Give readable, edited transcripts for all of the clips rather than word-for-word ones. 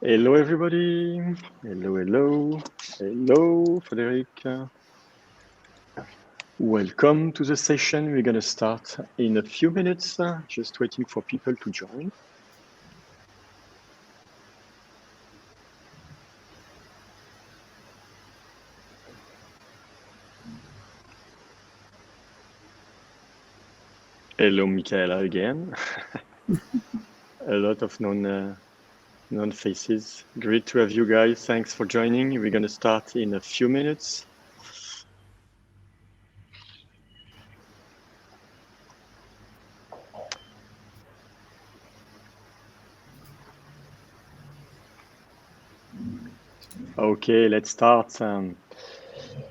Hello, everybody. Hello, hello. Hello, Frederic. Welcome to the session. We're going to start in a few minutes, just waiting for people to join. Hello, Michaela again. A lot of known faces. Great to have you guys. Thanks for joining. We're going to start in a few minutes. Okay, let's start.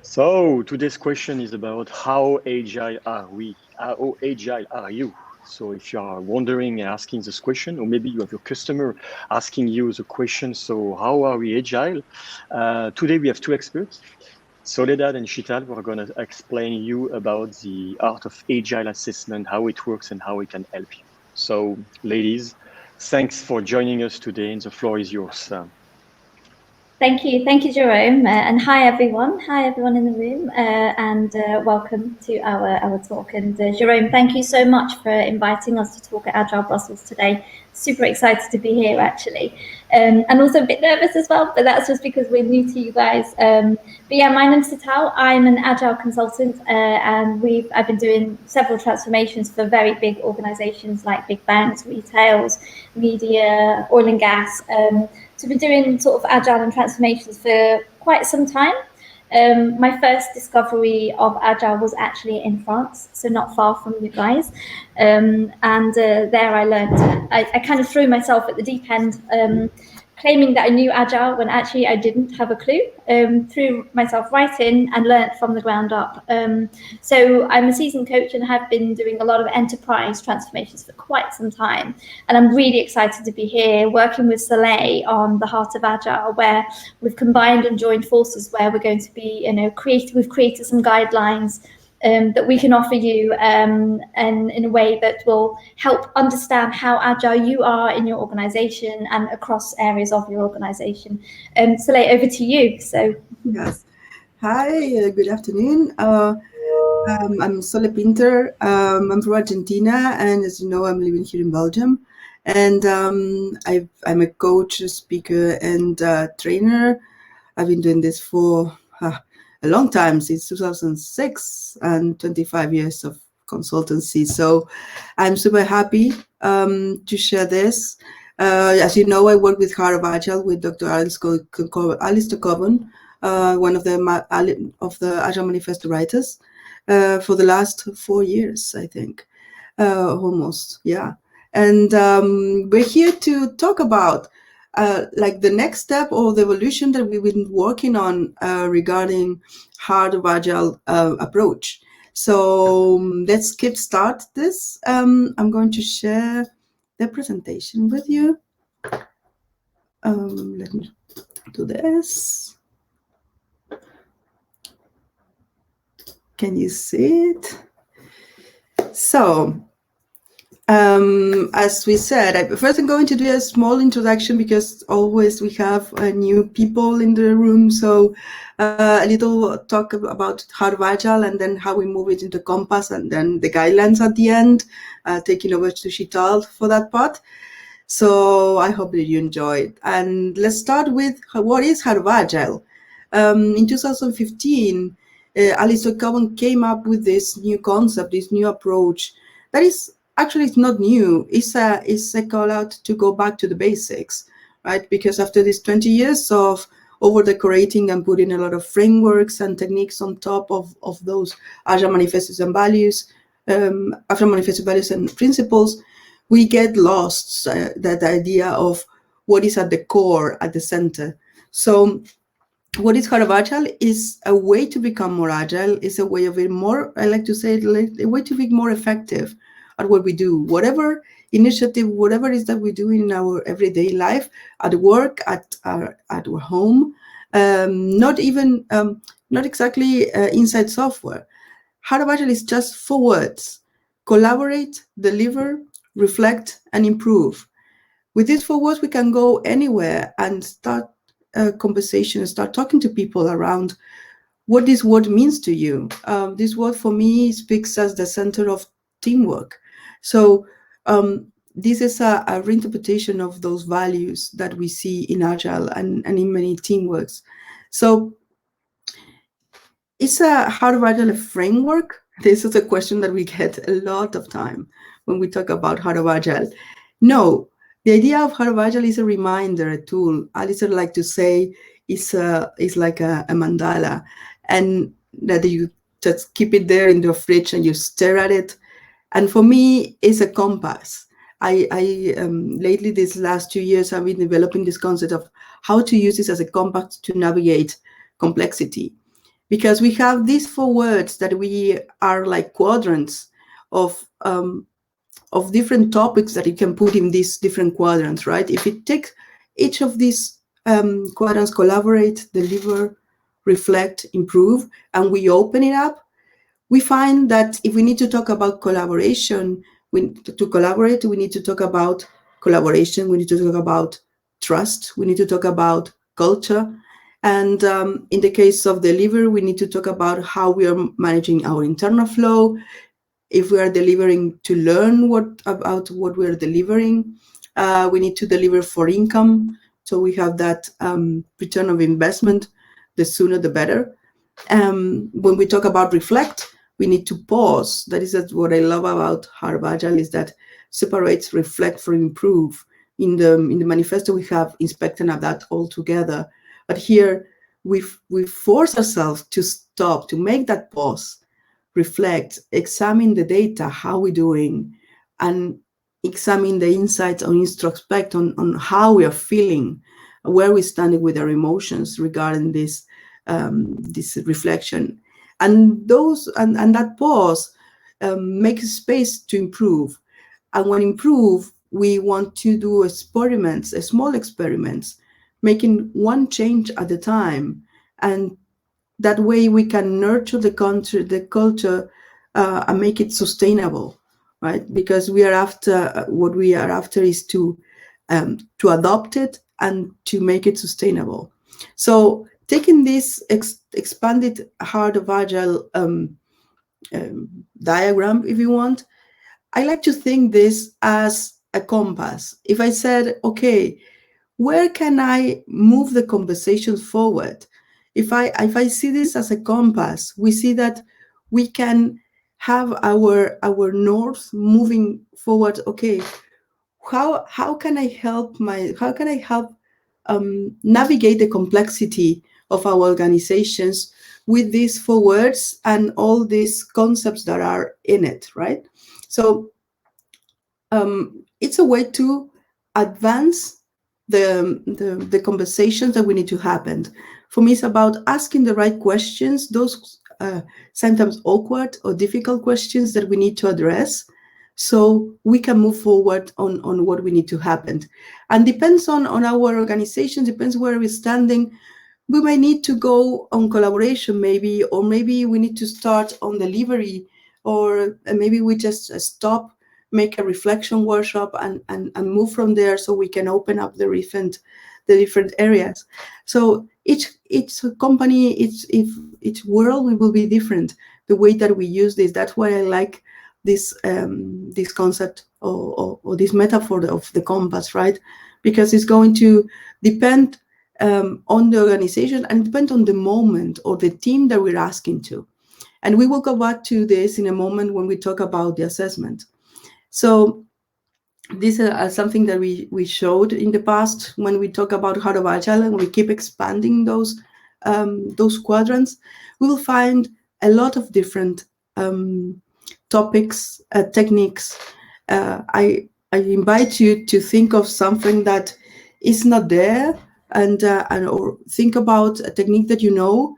So today's question is about how agile are we? How agile are you? So if you are wondering and asking this question, or maybe you have your customer asking you the question, so how are we agile? Today we have two experts, Soledad and Shital, who are going to explain you about the art of agile assessment, how it works and how it can help you. So ladies, thanks for joining us today, and the floor is yours. Thank you, Jerome, and hi everyone in the room, and welcome to our talk. And Jerome, thank you so much for inviting us to talk at Agile Brussels today. Super excited to be here, actually, and also a bit nervous as well, but that's just because we're new to you guys. But yeah, my name's Sital. I'm an Agile consultant, and I've been doing several transformations for very big organisations like big banks, retails, media, oil and gas. So we've been doing sort of agile and transformations for quite some time. My first discovery of agile was actually in France, so not far from you guys. And there I learned, I kind of threw myself at the deep end, claiming that I knew agile when actually I didn't have a clue. Threw myself right in and learned from the ground up. So I'm a seasoned coach and have been doing a lot of enterprise transformations for quite some time. And I'm really excited to be here working with Soleil on the Heart of Agile, where we've combined and joined forces, where we're going to be, we've created some guidelines that we can offer you, and in a way that will help understand how agile you are in your organization and across areas of your organization. Soleil, over to you. Yes. Hi, good afternoon. I'm Sole Pinter. I'm from Argentina, and as you know, I'm living here in Belgium. And I'm a coach, a speaker, and trainer. I've been doing this for a long time, since 2006, and 25 years of consultancy. So I'm super happy to share this. As you know, I work with Heart of Agile with Dr. Alistair Coburn, one of the Agile Manifesto writers, for the last 4 years, I think, almost, yeah. And we're here to talk about like the next step or the evolution that we've been working on regarding Heart of Agile approach. So let's start this. I'm going to share the presentation with you. Let me do this. Can you see it? So, as we said, first I'm going to do a small introduction because always we have new people in the room. So a little talk about Heart of Agile and then how we move it into Compass and then the guidelines at the end, taking over to Shital for that part. So I hope that you enjoy it. And let's start with what is Heart of Agile. In 2015, Alistair Coburn came up with this new concept, this new approach that is actually it's not new. It's a call out to go back to the basics, right? Because after these 20 years of over decorating and putting a lot of frameworks and techniques on top of those Agile manifestos and values, Agile manifesto values and principles, we get lost that idea of what is at the core, at the center. So what is Heart of Agile is a way to become more agile, is a way of being more, I like to say, a way to be more effective at what we do. Whatever initiative, whatever it is that we do in our everyday life, at work, at our home, not exactly inside software. Heart of Agile is just 4 words: collaborate, deliver, reflect, and improve. With these 4 words, we can go anywhere and start a conversation, start talking to people around what this word means to you. This word for me speaks as the center of teamwork. So this is a reinterpretation of those values that we see in Agile and in many teamworks. So is a Heart of Agile a framework? This is a question that we get a lot of time when we talk about Heart of Agile. No, the idea of Heart of Agile is a reminder, a tool. Alice like to say is like a mandala, and that you just keep it there in the fridge and you stare at it. And for me, it's a compass. I lately, these last 2 years, I've been developing this concept of how to use this as a compass to navigate complexity. Because we have these 4 words that we are like quadrants of different topics that you can put in these different quadrants, right? If you take each of these quadrants, collaborate, deliver, reflect, improve, and we open it up, we find that if we need to talk about collaboration, to collaborate, we need to talk about collaboration, we need to talk about trust, we need to talk about culture. And in the case of deliver, we need to talk about how we are managing our internal flow, if we are delivering to learn about what we are delivering. We need to deliver for income. So we have that return of investment, the sooner the better. When we talk about reflect, we need to pause. That is what I love about Heart of Agile, is that separates reflect from improve. In the manifesto, we have inspect and adapt all together. But here, we force ourselves to stop, to make that pause, reflect, examine the data, how we're doing, and examine the insights on introspect on how we are feeling, where we're standing with our emotions regarding this reflection. And that pause makes space to improve. And when improve, we want to do experiments, small experiments, making one change at a time. And that way we can nurture the culture and make it sustainable, right? Because what we are after is to adopt it and to make it sustainable. So taking this expanded Heart of Agile diagram, if you want, I like to think this as a compass. If I said, okay, where can I move the conversations forward? If I see this as a compass, we see that we can have our north moving forward. Okay, how can I help navigate the complexity of our organizations with these 4 words and all these concepts that are in it, right? So it's a way to advance the conversations that we need to happen. For me, it's about asking the right questions, those sometimes awkward or difficult questions that we need to address, so we can move forward on what we need to happen. And depends on our organization, depends where we're standing. We may need to go on collaboration, maybe, or maybe we need to start on delivery, or maybe we just stop, make a reflection workshop and move from there, so we can open up the different areas. So each company, each world will be different, the way that we use this. That's why I like this concept or this metaphor of the compass, right? Because it's going to depend on the organization and depend on the moment or the team that we're asking to. And we will go back to this in a moment when we talk about the assessment. So this is something that we showed in the past when we talk about Heart of Agile, and we keep expanding those quadrants. We will find a lot of different topics, techniques. I invite you to think of something that is not there, and or think about a technique that you know,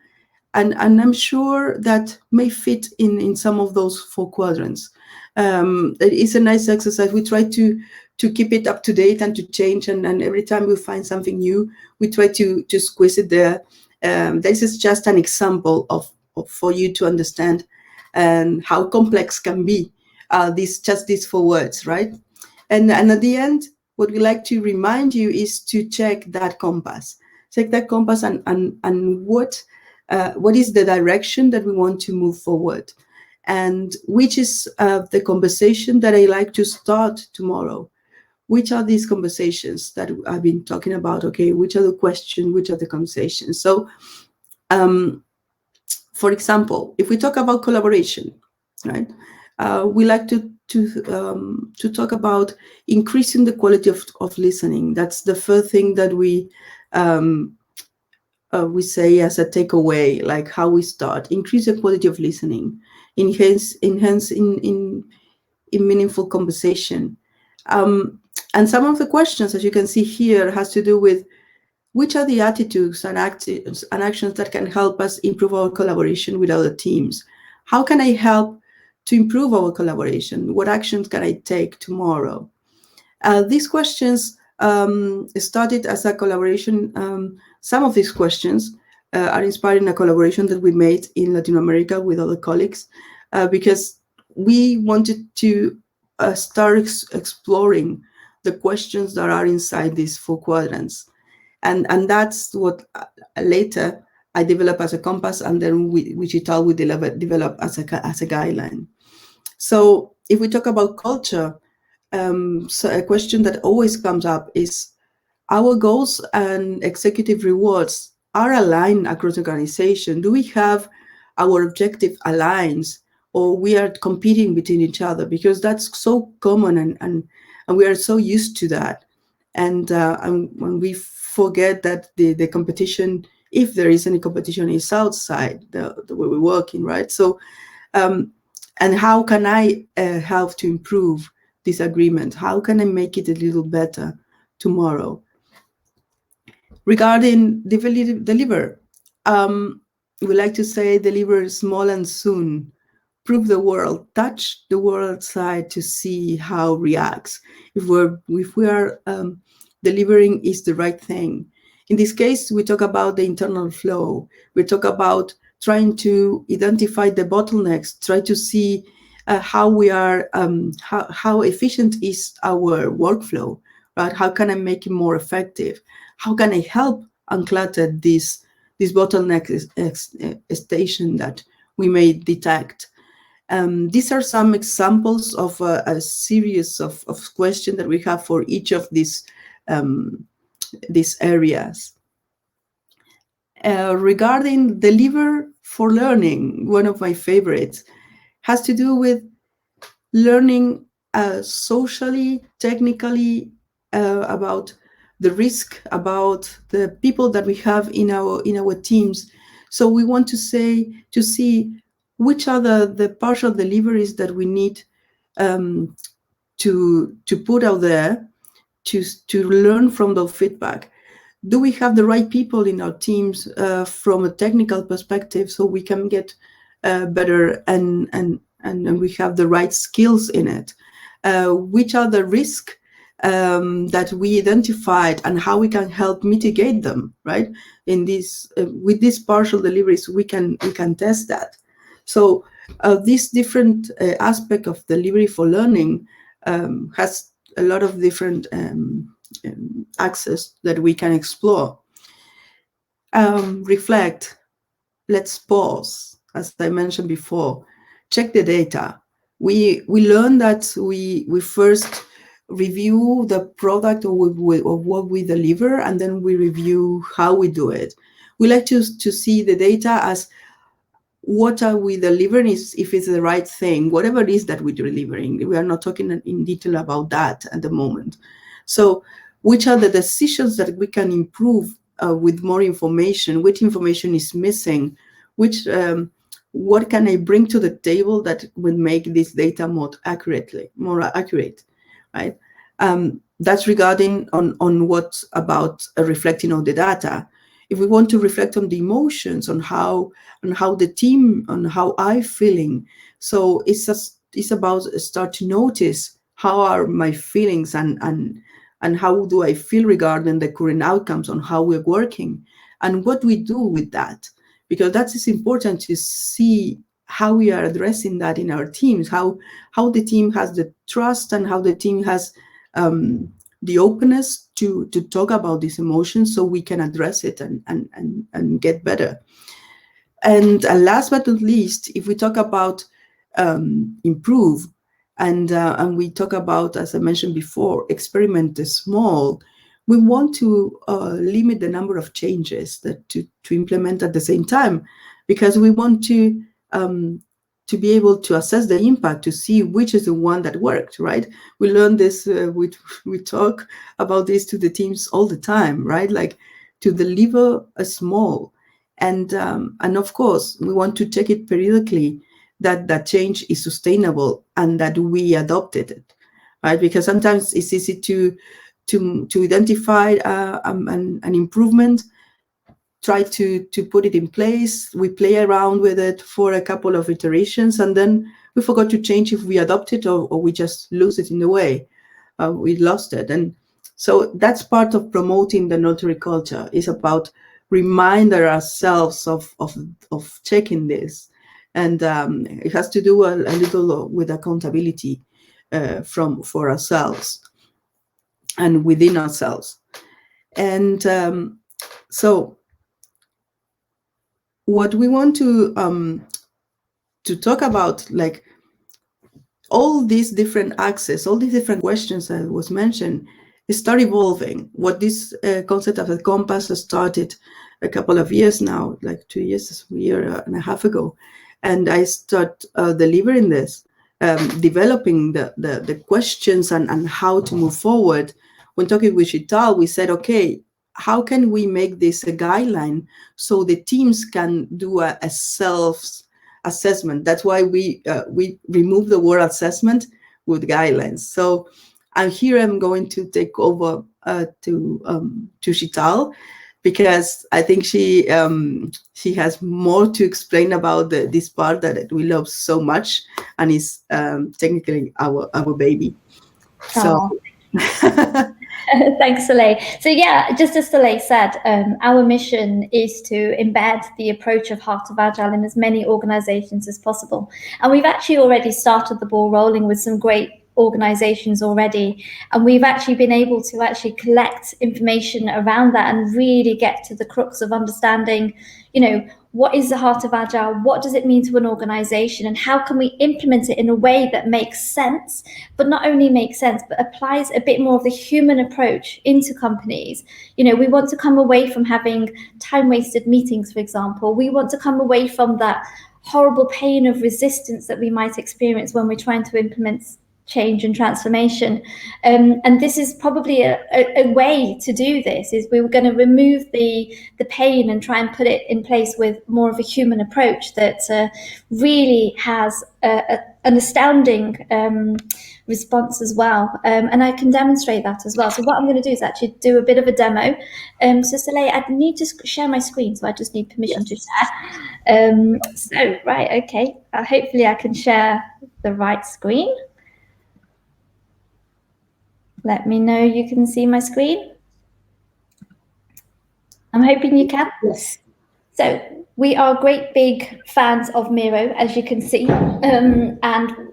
and I'm sure that may fit in some of those 4 quadrants. It's a nice exercise. We try to keep it up to date and to change, and every time we find something new, we try to squeeze it there. This is just an example of for you to understand and how complex can be these 4 words, right? And at the end, what we like to remind you is to check that compass. Check that compass and what is the direction that we want to move forward, and which is the conversation that I like to start tomorrow. Which are these conversations that I've been talking about? Okay, which are the questions? Which are the conversations? So, for example, if we talk about collaboration, right? We like to talk about increasing the quality of listening. That's the first thing that we say as a takeaway, like how we start. Increase the quality of listening, enhance in meaningful conversation. And some of the questions, as you can see here, has to do with which are the attitudes and actions that can help us improve our collaboration with other teams? How can I help to improve our collaboration? What actions can I take tomorrow? These questions started as a collaboration. Some of these questions are inspiring a collaboration that we made in Latin America with other colleagues, because we wanted to start exploring the questions that are inside these 4 quadrants. And that's what later I developed as a compass, and then Wichita we develop as a guideline. So if we talk about culture, so a question that always comes up is, our goals and executive rewards are aligned across the organization? Do we have our objective aligned, or we are competing between each other? Because that's so common, and we are so used to that. And when we forget that the competition, if there is any competition, is outside the way we're working, right? So, and how can I help to improve this agreement? How can I make it a little better tomorrow? Regarding deliver, we like to say deliver small and soon. Prove the world, touch the world side to see how it reacts. If we are delivering is the right thing. In this case, we talk about the internal flow. We talk about trying to identify the bottlenecks, try to see how we are, how efficient is our workflow, right? How can I make it more effective? How can I help unclutter this bottleneck station that we may detect? These are some examples of a series of questions that we have for each of these areas. Regarding deliver for learning, one of my favorites has to do with learning socially, technically, about the risk, about the people that we have in our teams. So we want to see which are the partial deliveries that we need to put out there to learn from the feedback. Do we have the right people in our teams from a technical perspective, so we can get better and we have the right skills in it? Which are the risks that we identified and how we can help mitigate them, right? In this with these partial deliveries, we can test that. So this different aspect of delivery for learning has a lot of different access that we can explore. Reflect. Let's pause. As I mentioned before, check the data. We learn that we first review the product or what we deliver, and then we review how we do it. We like to see the data as what are we delivering, is if it's the right thing, whatever it is that we're delivering. We are not talking in detail about that at the moment. So which are the decisions that we can improve with more information? Which information is missing? Which what can I bring to the table that would make this data more accurate, right? That's regarding on what's about reflecting on the data. If we want to reflect on the emotions, on how the team, on how I'm feeling, so it's about start to notice how are my feelings and how do I feel regarding the current outcomes on how we're working and what we do with that, because that is important to see how we are addressing that in our teams, how the team has the trust and how the team has the openness to talk about these emotions so we can address it and get better. And last but not least, if we talk about improve, and we talk about, as I mentioned before, experiment small, we want to limit the number of changes that to implement at the same time, because we want to be able to assess the impact, to see which is the one that worked, right? We learn this, we talk about this to the teams all the time, right? Like to deliver a small, and of course, we want to check it periodically that change is sustainable and that we adopted it, right? Because sometimes it's easy to identify an improvement, try to put it in place. We play around with it for a couple of iterations, and then we forgot to change if we adopt it or we just lose it in the way. We lost it. And so that's part of promoting the notary culture, is about reminder ourselves of checking this. And it has to do a little with accountability for ourselves and within ourselves. And so what we want to talk about, like all these different axes, all these different questions that was mentioned, start evolving. What this concept of a compass started a couple of years now, like 2 years, a year and a half ago. And I start delivering this, developing the questions and how to move forward. When talking with Shital, we said, okay, how can we make this a guideline so the teams can do a self-assessment? That's why we remove the word assessment with guidelines. So here I'm going to take over to Shital, because I think she has more to explain about this part that we love so much, and is technically our baby. So. Thanks, Soleil. So yeah, just as Soleil said, our mission is to embed the approach of Heart of Agile in as many organizations as possible. And we've actually already started the ball rolling with some great organizations already, and we've actually been able to actually collect information around that and really get to the crux of understanding, what is the Heart of Agile? What does it mean to an organization? And how can we implement it in a way that makes sense, but not only makes sense, but applies a bit more of the human approach into companies? We want to come away from having time-wasted meetings, for example. We want to come away from that horrible pain of resistance that we might experience when we're trying to implement change and transformation. And this is probably a way to do this, is we were going to remove the pain and try and put it in place with more of a human approach that really has an astounding response as well. And I can demonstrate that as well. So what I'm going to do is actually do a bit of a demo. So Soleil, I need to share my screen, so I just need permission to share. So, right, okay. Hopefully I can share the right screen. Let me know you can see my screen. I'm hoping you can. Yes. So we are great big fans of Miro, as you can see. And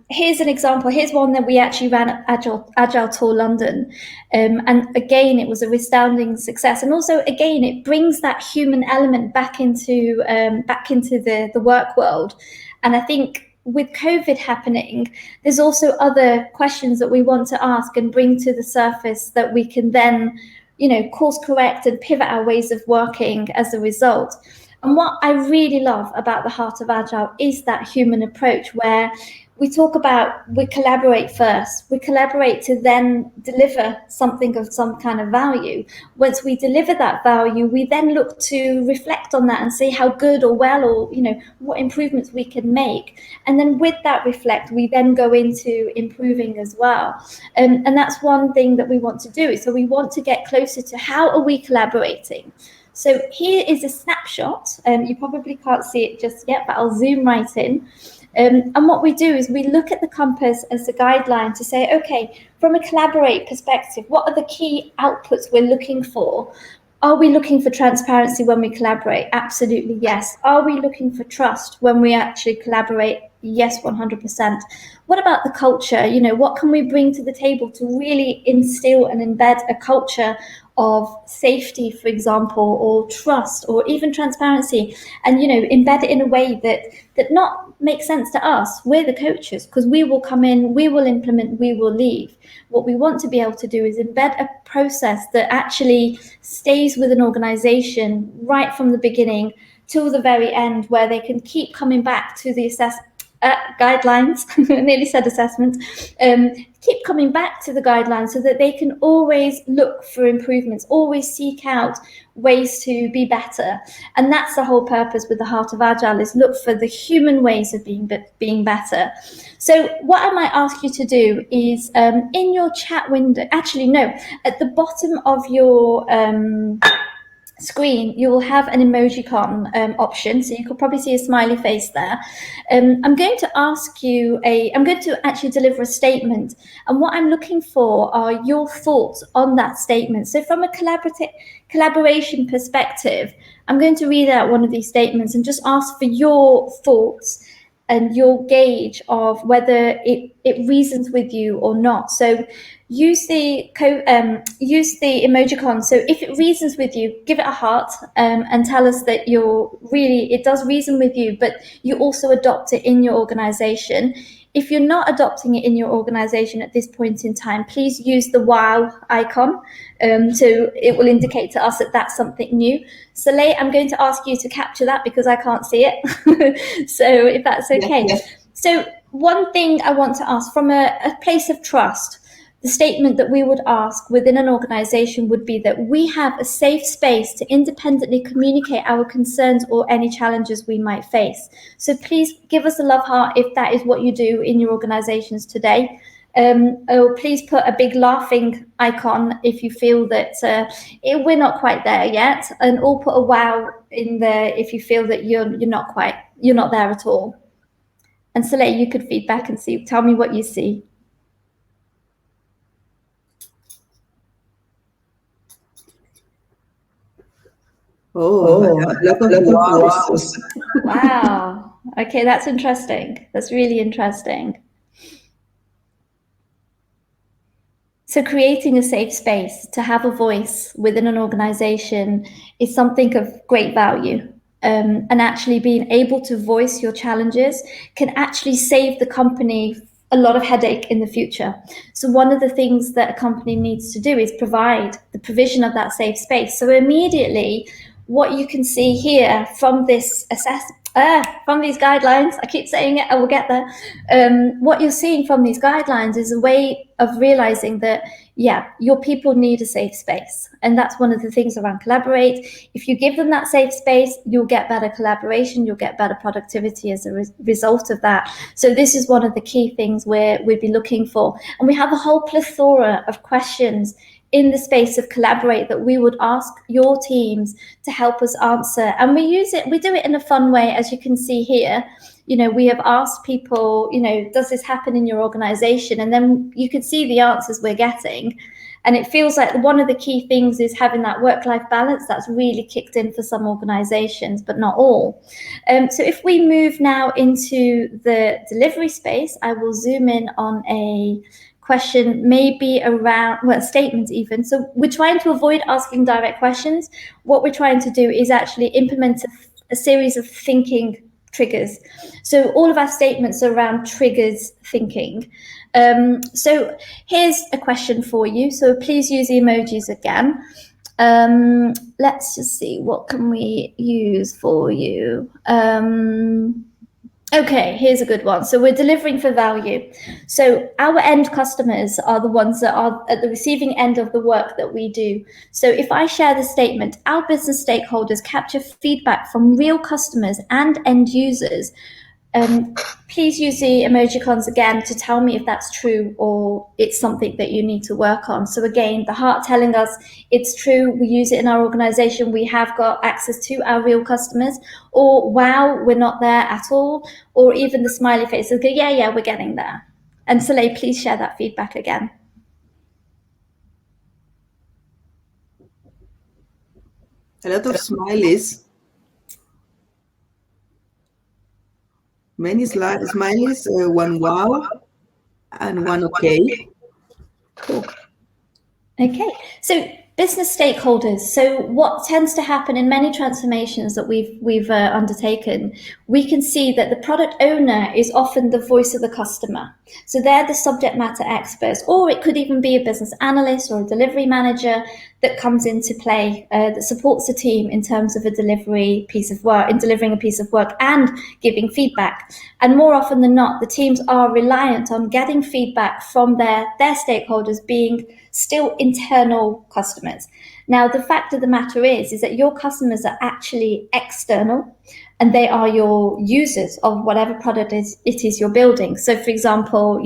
here's an example. Here's one that we actually ran at Agile Tour London. And again, it was a resounding success. And also, again, it brings that human element back into the work world. And I think with COVID happening, there's also other questions that we want to ask and bring to the surface that we can then, course correct and pivot our ways of working as a result. And what I really love about the Heart of Agile is that human approach, where we talk about we collaborate first. We collaborate to then deliver something of some kind of value. Once we deliver that value, we then look to reflect on that and see how good or well, or what improvements we can make. And then with that reflect, we then go into improving as well. And that's one thing that we want to do. So we want to get closer to how are we collaborating. So here is a snapshot. You probably can't see it just yet, but I'll zoom right in. And what we do is we look at the compass as a guideline to say, okay, from a collaborate perspective, what are the key outputs we're looking for? Are we looking for transparency when we collaborate? Absolutely, yes. Are we looking for trust when we actually collaborate? Yes, 100%. What about the culture? You know, what can we bring to the table to really instill and embed a culture of safety, for example, or trust, or even transparency, and, you know, embed it in a way that not makes sense to us. We're the coaches, because we will come in, we will implement, we will leave. What we want to be able to do is embed a process that actually stays with an organization right from the beginning till the very end, where they can keep coming back to the guidelines, nearly said assessment, keep coming back to the guidelines so that they can always look for improvements, always seek out ways to be better. And that's the whole purpose with the Heart of Agile, is look for the human ways of being better. So what I might ask you to do is, in your chat window, actually no, at the bottom of your screen, you will have an emojicon option, so you could probably see a smiley face there. I'm going to actually deliver a statement, and what I'm looking for are your thoughts on that statement. So from a collaboration perspective, I'm going to read out one of these statements and just ask for your thoughts and your gauge of whether it reasons with you or not. So use the emojicon. So if it reasons with you, give it a heart, and tell us that it does reason with you, but you also adopt it in your organization. If you're not adopting it in your organization at this point in time, please use the wow icon. So it will indicate to us that that's something new. Soleil, I'm going to ask you to capture that because I can't see it. So if that's okay. Yes. So one thing I want to ask, from a place of trust, the statement that we would ask within an organization would be that we have a safe space to independently communicate our concerns or any challenges we might face. So please give us a love heart if that is what you do in your organizations today. Or please put a big laughing icon if you feel that we're not quite there yet, and or put a wow in there if you feel that you're not there at all. And Soleil, you could feedback and tell me what you see. Oh, a lot of wows. Wow. Okay, that's interesting. That's really interesting. So creating a safe space to have a voice within an organization is something of great value. And actually being able to voice your challenges can actually save the company a lot of headache in the future. So one of the things that a company needs to do is provide the provision of that safe space. So immediately, what you can see here from this from these guidelines, I keep saying it, I will get there. What you're seeing from these guidelines is a way of realizing that, yeah, your people need a safe space. And that's one of the things around Collaborate. If you give them that safe space, you'll get better collaboration, you'll get better productivity as a result of that. So this is one of the key things we'd be looking for. And we have a whole plethora of questions in the space of Collaborate that we would ask your teams to help us answer. And we do it in a fun way, as you can see here. You know, we have asked people, you know, does this happen in your organization? And then you can see the answers we're getting. And it feels like one of the key things is having that work-life balance that's really kicked in for some organizations, but not all. So if we move now into the delivery space, I will zoom in on a question, maybe around, well, statements even. So we're trying to avoid asking direct questions. What we're trying to do is actually implement a series of thinking triggers. So all of our statements are around triggers thinking. So here's a question for you. So please use the emojis again. Let's just see, what can we use for you? Okay, here's a good one. So we're delivering for value. So our end customers are the ones that are at the receiving end of the work that we do. So if I share the statement, our business stakeholders capture feedback from real customers and end users. Please use the emojicons again to tell me if that's true or it's something that you need to work on. So again, the heart telling us it's true, we use it in our organization, we have got access to our real customers, or wow, we're not there at all, or even the smiley face, okay, yeah, we're getting there. And Soleil, please share that feedback again. A lot of smileys. many smileys, one wow and one okay. Cool. Okay, so business stakeholders. So what tends to happen in many transformations that we've undertaken, we can see that the product owner is often the voice of the customer. So they're the subject matter experts, or it could even be a business analyst or a delivery manager that comes into play, that supports the team in terms of a delivery piece of work, in delivering a piece of work and giving feedback. And more often than not, the teams are reliant on getting feedback from their stakeholders being still internal customers. Now, the fact of the matter is that your customers are actually external, and they are your users of whatever product it is you're building. So, for example,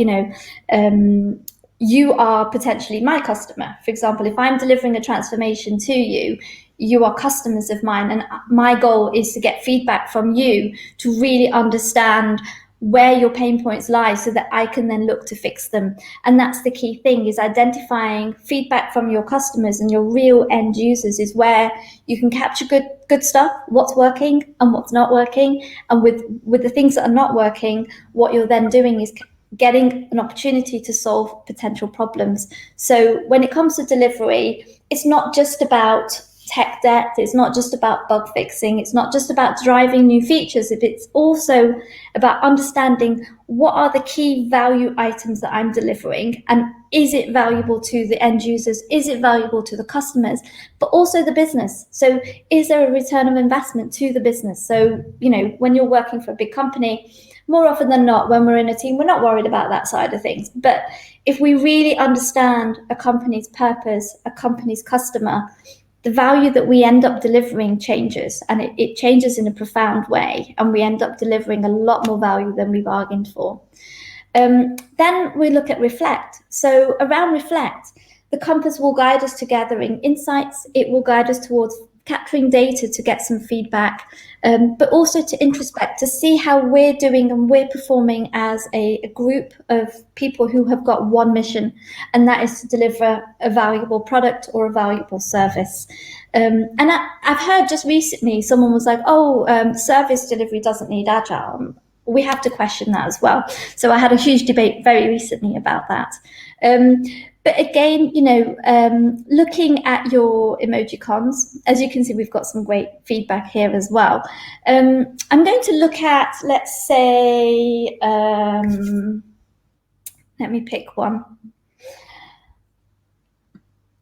you are potentially my customer. For example, if I'm delivering a transformation to you, you are customers of mine, and my goal is to get feedback from you to really understand where your pain points lie so that I can then look to fix them. And that's the key thing, is identifying feedback from your customers and your real end users is where you can capture good stuff, what's working and what's not working. And with the things that are not working, what you're then doing is getting an opportunity to solve potential problems. So when it comes to delivery, it's not just about tech debt, it's not just about bug fixing, it's not just about driving new features, it's also about understanding what are the key value items that I'm delivering, and is it valuable to the end users, is it valuable to the customers, but also the business. So is there a return of investment to the business? So, when you're working for a big company, more often than not, when we're in a team, we're not worried about that side of things. But if we really understand a company's purpose, a company's customer, the value that we end up delivering changes, and it changes in a profound way, and we end up delivering a lot more value than we bargained for. Then we look at reflect. So around reflect, the compass will guide us to gathering insights. It will guide us towards capturing data to get some feedback, but also to introspect, to see how we're doing and we're performing as a group of people who have got one mission, and that is to deliver a valuable product or a valuable service. And I've heard just recently, someone was like, service delivery doesn't need Agile. We have to question that as well. So I had a huge debate very recently about that. But again, looking at your emojicons, as you can see, we've got some great feedback here as well. I'm going to look at, let's say, let me pick one.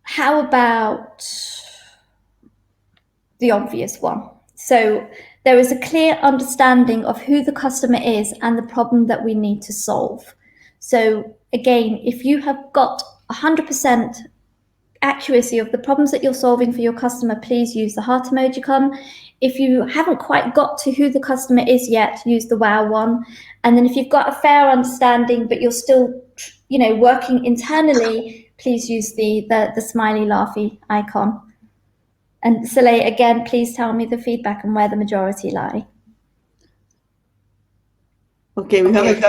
How about the obvious one? So there is a clear understanding of who the customer is and the problem that we need to solve. So again, if you have got 100% accuracy of the problems that you're solving for your customer, please use the heart emojicon. If you haven't quite got to who the customer is yet, use the wow one. And then if you've got a fair understanding, but you're still, working internally, please use the smiley laughy icon. And Soleil, again, please tell me the feedback and where the majority lie. Okay, we have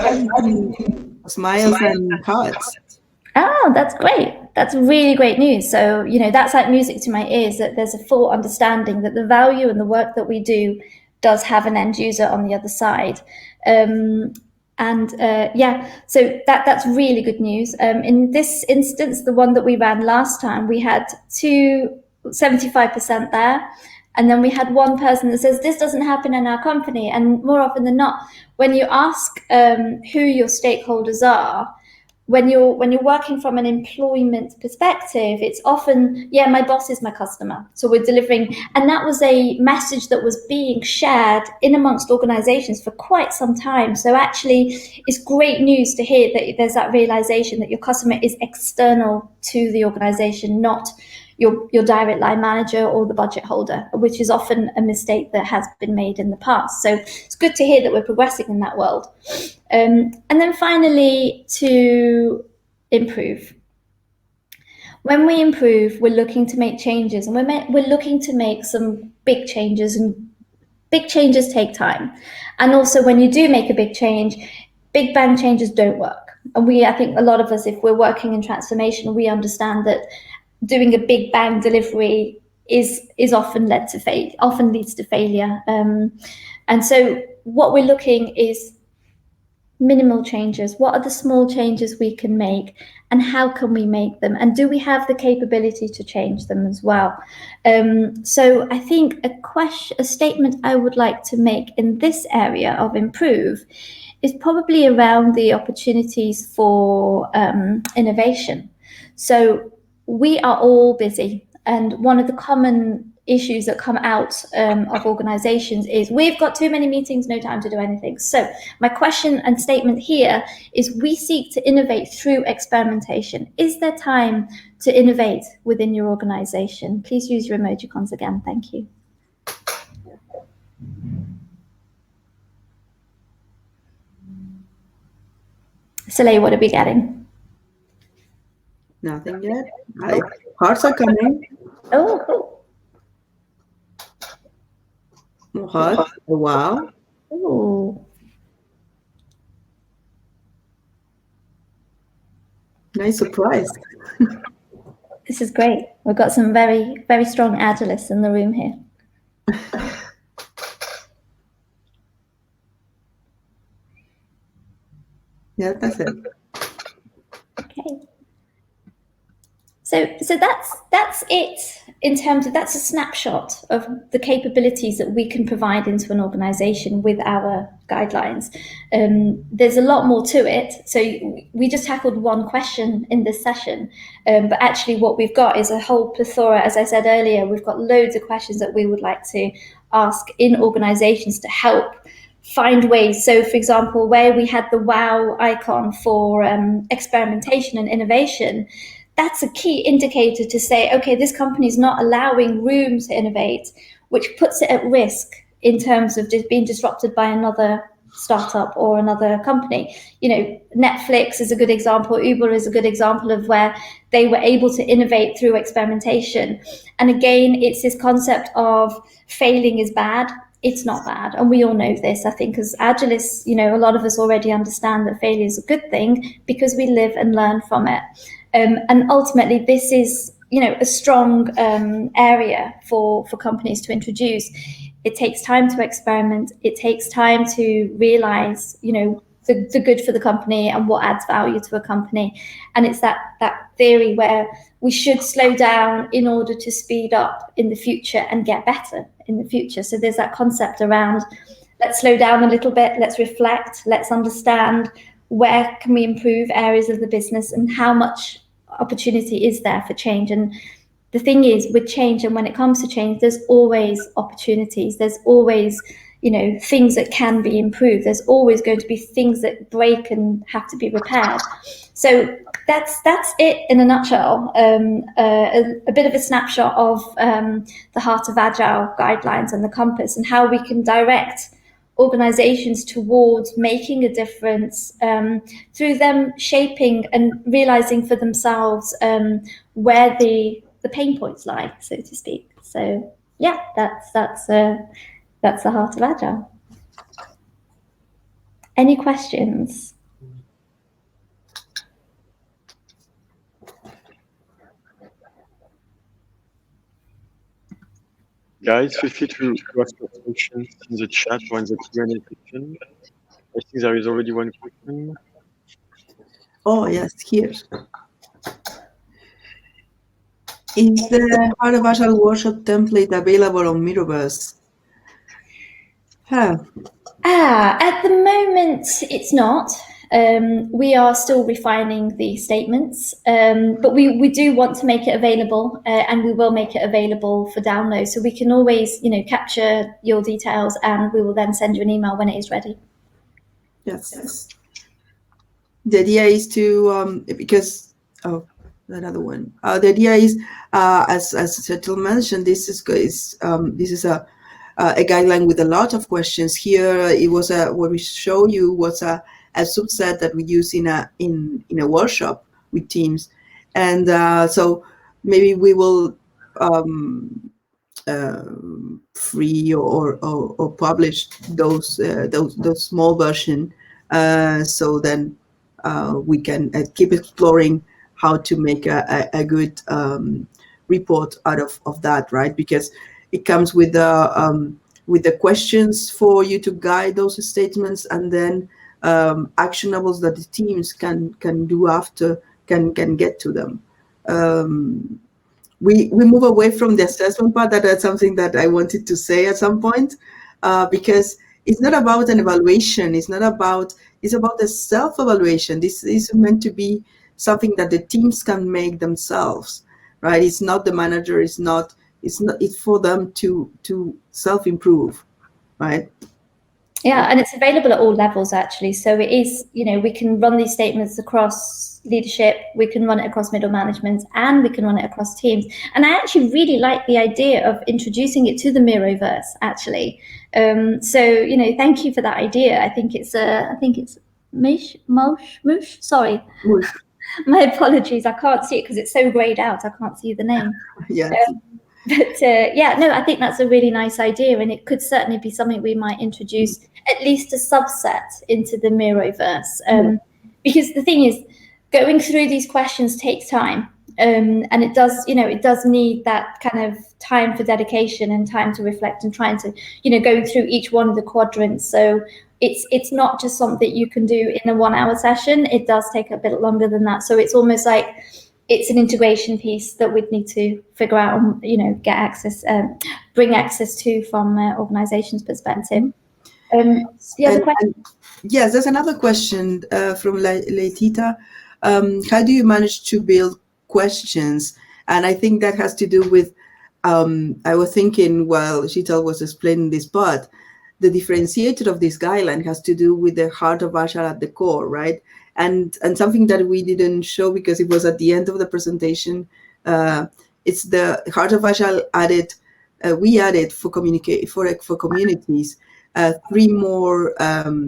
smiles and hearts. Oh, that's great. That's really great news. So, that's like music to my ears, that there's a full understanding that the value and the work that we do does have an end user on the other side. So that's really good news. In this instance, the one that we ran last time, we had 75% there. And then we had one person that says, this doesn't happen in our company. And more often than not, when you ask who your stakeholders are, when you're working from an employment perspective, it's often, my boss is my customer. So we're delivering. And that was a message that was being shared in amongst organizations for quite some time. So actually, it's great news to hear that there's that realization that your customer is external to the organization, not your direct line manager or the budget holder, which is often a mistake that has been made in the past. So it's good to hear that we're progressing in that world. And then finally, to improve. When we improve, we're looking to make changes, and we're looking to make some big changes, and big changes take time. And also, when you do make a big change, big bang changes don't work. And I think a lot of us, if we're working in transformation, we understand that doing a big bang delivery is often leads to failure. And so what we're looking is minimal changes? What are the small changes we can make, and how can we make them? And do we have the capability to change them as well? So I think a statement I would like to make in this area of improve is probably around the opportunities for innovation. So we are all busy, and one of the common issues that come out of organizations is we've got too many meetings, no time to do anything. So my question and statement here is we seek to innovate through experimentation. Is there time to innovate within your organization? Please use your emojicons again. Thank you. Soleil, what are we getting? Nothing yet. Hearts are coming. Oh, cool. Hearts. Wow. Ooh. Nice surprise. This is great. We've got some very, very strong Agilists in the room here. Yeah, that's it. Okay. So that's it in terms of, that's a snapshot of the capabilities that we can provide into an organization with our guidelines. There's a lot more to it. So we just tackled one question in this session, but actually what we've got is a whole plethora. As I said earlier, we've got loads of questions that we would like to ask in organizations to help find ways. So for example, where we had the wow icon for experimentation and innovation, that's a key indicator to say, okay, this company is not allowing room to innovate, which puts it at risk in terms of just being disrupted by another startup or another company. You know, Netflix is a good example. Uber is a good example of where they were able to innovate through experimentation. And again, it's this concept of failing is bad. It's not bad. And we all know this. I think as Agilists, you know, a lot of us already understand that failure is a good thing because we live and learn from it. And ultimately, this is, you know, a strong area for companies to introduce. It takes time to experiment. It takes time to realize, you know, the good for the company and what adds value to a company. And it's that theory where we should slow down in order to speed up in the future and get better in the future. So there's that concept around, let's slow down a little bit, let's reflect, let's understand where can we improve areas of the business and how much opportunity is there for change. And the thing is, with change, and when it comes to change, there's always opportunities. There's always, you know, things that can be improved. There's always going to be things that break and have to be repaired. So that's it in a nutshell. A bit of a snapshot of the Heart of Agile guidelines and the Compass, and how we can direct organizations towards making a difference through them shaping and realizing for themselves where the pain points lie, so to speak. So yeah, that's the Heart of Agile. Any questions? Guys, feel free to ask your questions in the chat or in the Q&A section. I think there is already one question. Oh, yes, here. Is the Heart of Agile workshop template available on Metaverse? At the moment, it's not. We are still refining the statements, but we do want to make it available, and we will make it available for download. So we can always, you know, capture your details, and we will then send you an email when it is ready. Yes. The idea is to because another one. The idea is, as Setil mentioned, this is a guideline with a lot of questions. Here, it was what we show you was a subset that we use in a workshop with teams, and so maybe we will free or publish those small version, so then we can keep exploring how to make a good report out of that, right? Because it comes with the questions for you to guide those statements, and then actionables that the teams can do after, can get to them. We move away from the assessment part. That's something that I wanted to say at some point, because it's not about an evaluation. It's about the self-evaluation. This is meant to be something that the teams can make themselves, right? It's not the manager. It's for them to self-improve, right? Yeah, and it's available at all levels, actually. So it is, we can run these statements across leadership, we can run it across middle management, and we can run it across teams. And I actually really like the idea of introducing it to the Miroverse, actually. So, thank you for that idea. I think it's Moosh. Sorry. Moosh. My apologies. I can't see it because it's so grayed out. I can't see the name. Yes. But I think that's a really nice idea, and it could certainly be something we might introduce, at least a subset, into the Miroverse. Because the thing is, going through these questions takes time, and it does need that kind of time for dedication and time to reflect and trying to, going through each one of the quadrants. So it's not just something you can do in a 1 hour session. It does take a bit longer than that. So it's almost like it's an integration piece that we'd need to figure out and, get access, bring access to from an organization's perspective. The other question? Yes, there's another question from Leitita. How do you manage to build questions? And I think that has to do with, I was thinking while Sheetal was explaining this part, the differentiator of this guideline has to do with the heart of Agile at the core, right? And something that we didn't show because it was at the end of the presentation, it's the heart of Agile added, we added for communities, 3 more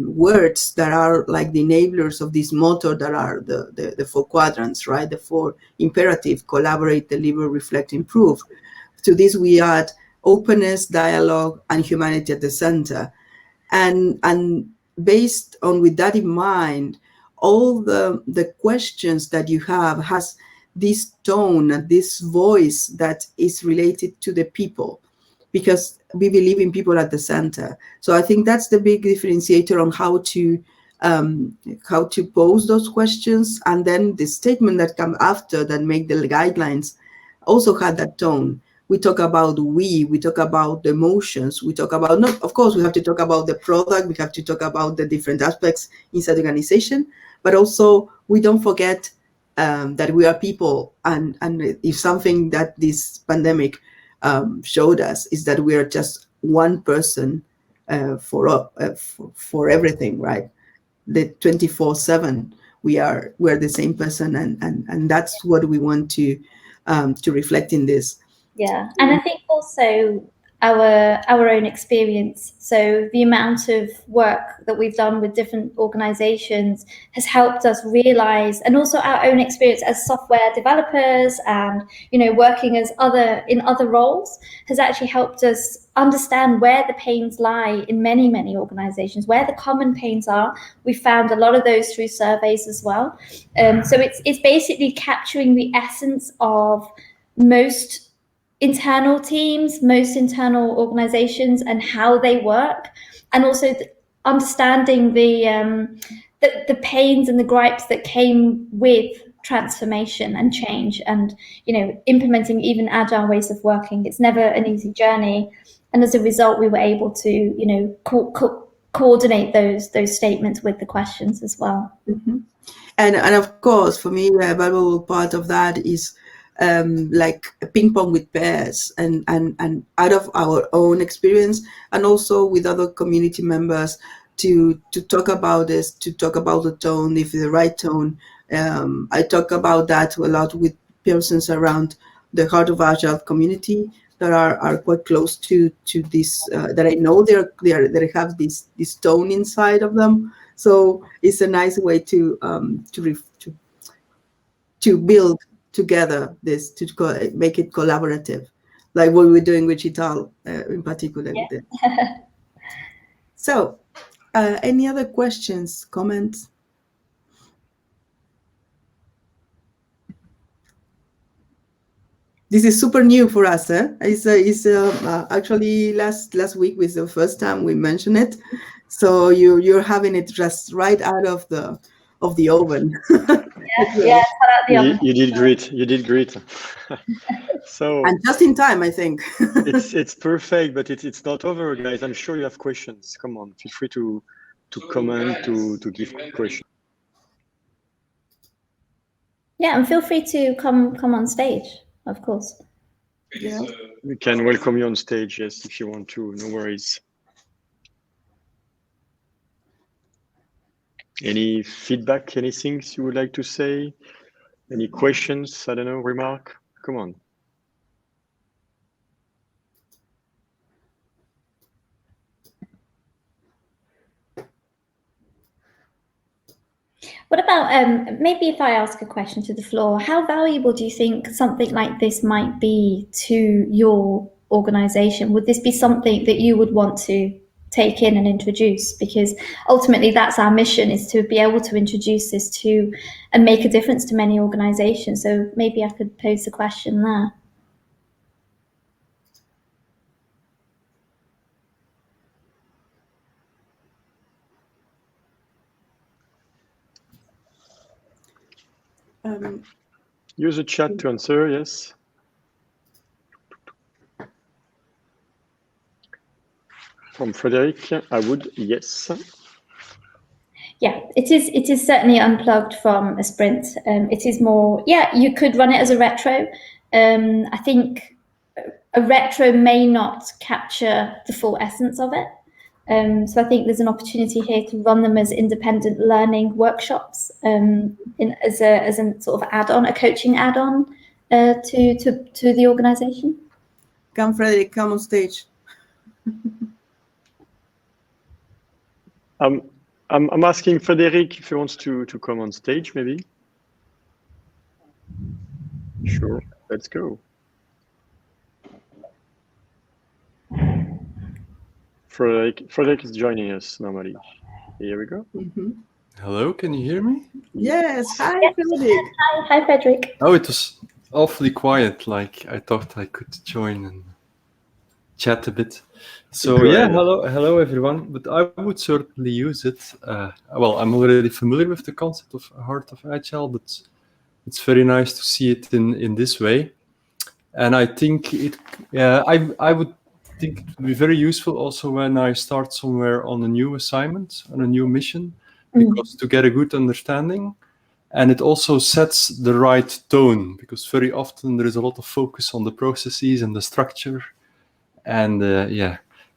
words that are like the enablers of this motto, that are the 4 quadrants, right? The 4 imperative: collaborate, deliver, reflect, improve. To this we add openness, dialogue, and humanity at the center. And based on, with that in mind, all the questions that you have has this tone, this voice that is related to the people, because we believe in people at the center. So I think that's the big differentiator on how to pose those questions. And then the statement that come after that make the guidelines also had that tone. We talk about we talk about the emotions, we talk about, not, of course, we have to talk about the product, we have to talk about the different aspects inside the organization, but also we don't forget that we are people. And if something that this pandemic showed us is that we are just one person for everything, right? The 24/7, we're the same person, and that's what we want to reflect in this. Yeah, and I think also our own experience. So the amount of work that we've done with different organizations has helped us realize, and also our own experience as software developers and, working as in other roles, has actually helped us understand where the pains lie in many, many organizations, where the common pains are. We found a lot of those through surveys as well. So it's basically capturing the essence of most internal teams, most internal organizations, and how they work, and also understanding the pains and the gripes that came with transformation and change, and implementing even agile ways of working. It's never an easy journey, and as a result, we were able to coordinate those statements with the questions as well. Mm-hmm. And of course, for me, a valuable part of that is like a ping pong with pairs, and out of our own experience, and also with other community members, to talk about this, to talk about the tone, if the right tone. I talk about that a lot with persons around the Heart of Agile community that are quite close to this, that I know they have this tone inside of them. So it's a nice way to build together this, to make it collaborative, like what we're doing with Chital in particular. Yeah. So any other questions, comments? This is super new for us. It's actually last week was the first time we mentioned it. So you're having it just right out of the oven. Yeah, cut out the oven. You did great. You did great. So And just in time, I think. it's perfect, but it's not over, guys. I'm sure you have questions. Come on, feel free to comment, to give questions. Yeah, and feel free to come on stage, of course. Yeah. We can welcome you on stage, yes, if you want to. No worries. Any feedback? Anything you would like to say? Any questions? I don't know. Remark? Come on. What about, maybe if I ask a question to the floor, how valuable do you think something like this might be to your organization? Would this be something that you would want to take in and introduce? Because ultimately that's our mission, is to be able to introduce this to and make a difference to many organizations. So maybe I could pose the question there. Use the chat to answer, yes. From Frederic, I would, yes. Yeah, it is certainly unplugged from a sprint. It is more, yeah, you could run it as a retro. I think a retro may not capture the full essence of it. So I think there's an opportunity here to run them as independent learning workshops, as a sort of add-on, a coaching add-on to the organization. Come, Frederic, come on stage. I'm asking Frederic if he wants to come on stage, maybe. Sure, let's go. Frederic is joining us normally. Here we go. Hello, can you hear me? Yes, hi, Frederic. Hi, Frederic. Oh, it was awfully quiet, like I thought I could join and chat a bit. So Go yeah, ahead. hello everyone, but I would certainly use it. Well, I'm already familiar with the concept of Heart of Agile, but it's very nice to see it in this way. And I think I would think it would be very useful also when I start somewhere on a new assignment, on a new mission, because to get a good understanding. And it also sets the right tone, because very often there is a lot of focus on the processes and the structure. And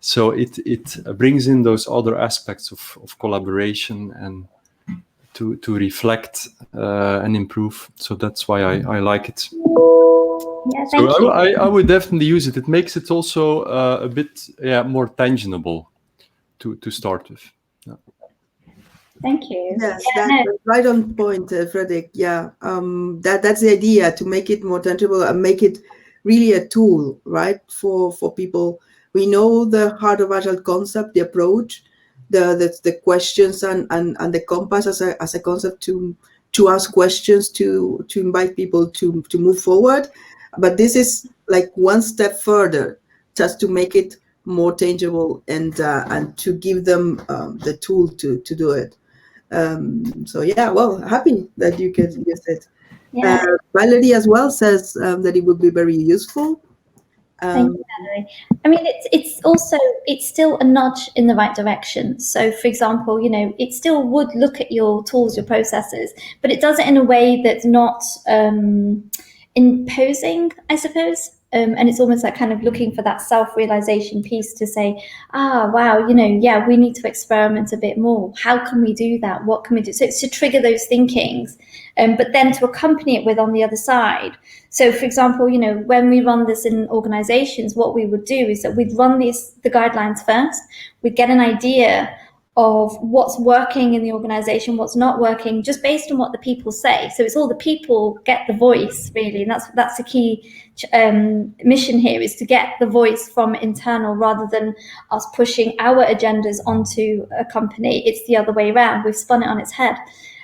so it brings in those other aspects of collaboration and to reflect and improve. So that's why I like it. Yeah, thank you. I would definitely use it. It makes it also a bit more tangible to start with. Yeah. Thank you. Yes, Yeah, that's right on point, Frederic. Yeah, that's the idea, to make it more tangible and make it really a tool, right, for people. We know the Heart of Agile concept, the approach, the questions and the compass as a concept to ask questions, to invite people to move forward. But this is like one step further, just to make it more tangible and to give them the tool to do it. So yeah, well, happy that you can use it. Yeah. Valerie as well says that it would be very useful. Thank you, Valerie. I mean, it's still a nudge in the right direction. So, for example, it still would look at your tools, your processes, but it does it in a way that's not imposing, I suppose. And it's almost like kind of looking for that self-realization piece to say, wow, yeah, we need to experiment a bit more. How can we do that? What can we do? So it's to trigger those thinkings, but then to accompany it with on the other side. So, for example, when we run this in organizations, what we would do is that we'd run the guidelines first. We'd get an idea of what's working in the organization, what's not working, just based on what the people say. So it's all the people get the voice, really, and that's the key mission here, is to get the voice from internal rather than us pushing our agendas onto a company. It's the other way around. We've spun it on its head.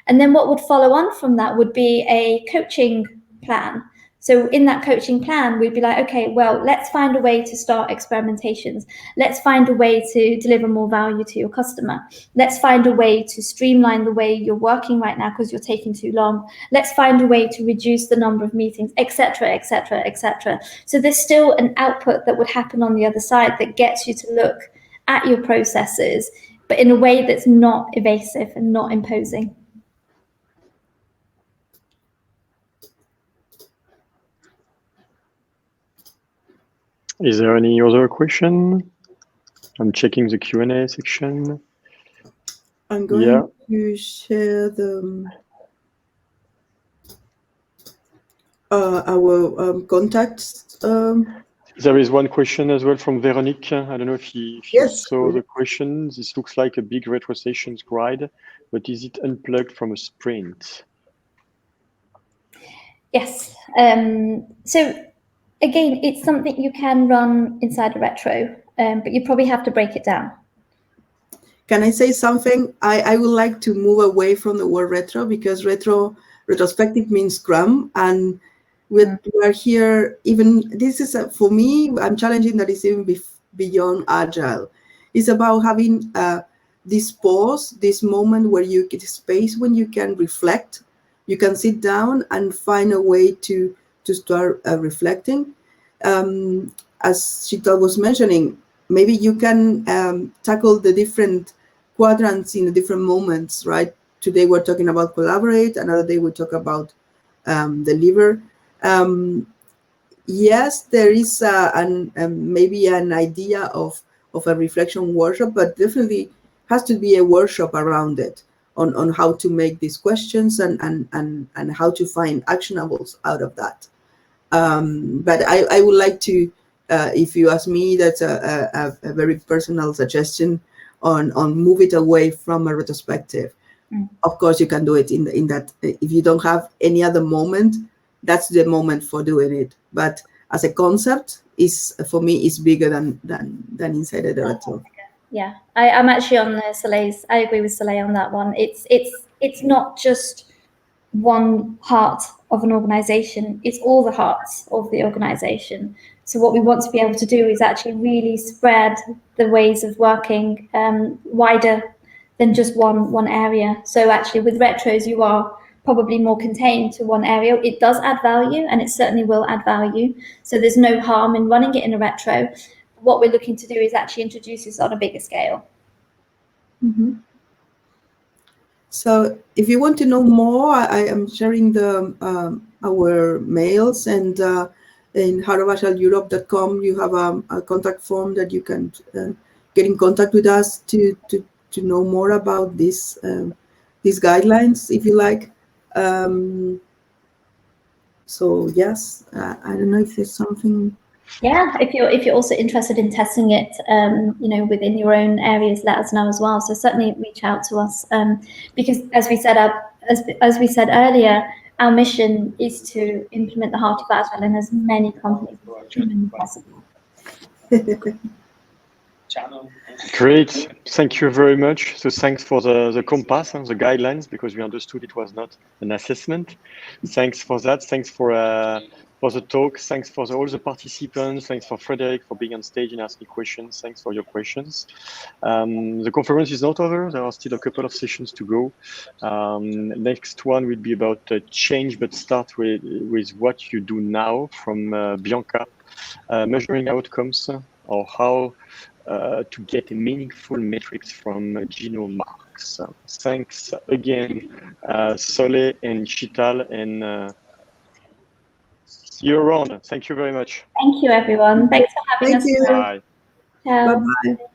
And then what would follow on from that would be a coaching plan. So in that coaching plan, we'd be like, okay, well, let's find a way to start experimentations. Let's find a way to deliver more value to your customer. Let's find a way to streamline the way you're working right now because you're taking too long. Let's find a way to reduce the number of meetings, etc., etc., etc. So there's still an output that would happen on the other side that gets you to look at your processes, but in a way that's not evasive and not imposing. Is there any other question? I'm checking the Q&A section. I'm going to share the our contacts. There is one question as well from Veronique. I don't know if you saw the question. This looks like a big retro sessions grid, but is it unplugged from a sprint? Yes. So again, it's something you can run inside a retro, but you probably have to break it down. Can I say something? I would like to move away from the word retro because retrospective means Scrum, and we are here. Even this is for me. I'm challenging that it's even beyond Agile. It's about having this pause, this moment where you get space when you can reflect. You can sit down and find a way to start reflecting. As Sheetal was mentioning, maybe you can tackle the different quadrants in the different moments, right? Today we're talking about collaborate, another day we talk about deliver. Yes, there is maybe an idea of a reflection workshop, but definitely has to be a workshop around it on how to make these questions and how to find actionables out of that. But I would like to, if you ask me, that's a very personal suggestion on move it away from a retrospective. Of course, you can do it in that. If you don't have any other moment, that's the moment for doing it. But as a concept, is for me is bigger than inside the retro. Yeah, I'm actually on Soleil's. I agree with Soleil on that one. It's not just one part of an organization, it's all the hearts of the organization. So what we want to be able to do is actually really spread the ways of working wider than just one area. So actually with retros, you are probably more contained to one area. It does add value, and it certainly will add value. So there's no harm in running it in a retro. What we're looking to do is actually introduce this on a bigger scale. Mm-hmm. So if you want to know more, I am sharing the our mails, and in HOA you have a contact form that you can get in contact with us to know more about these guidelines, if you like. So yes, I don't know if there's something. Yeah, if you're also interested in testing it, within your own areas, let us know as well. So certainly reach out to us, because as we said earlier, our mission is to implement the heart of Agile in as many companies as humanly possible. Great, thank you very much. So thanks for the compass and the guidelines, because we understood it was not an assessment. Thanks for that. Thanks for the talk. Thanks for all the participants. Thanks for Frederick for being on stage and asking questions. Thanks for your questions. The conference is not over. There are still a couple of sessions to go. Next one will be about change, but start with what you do now from Bianca, measuring outcomes, or how to get meaningful metrics from genome marks. Thanks again, Soleil and Sheetal, and see you around. Thank you very much. Thank you, everyone. Thanks for having us. Thank you. Bye. Ciao. Bye-bye.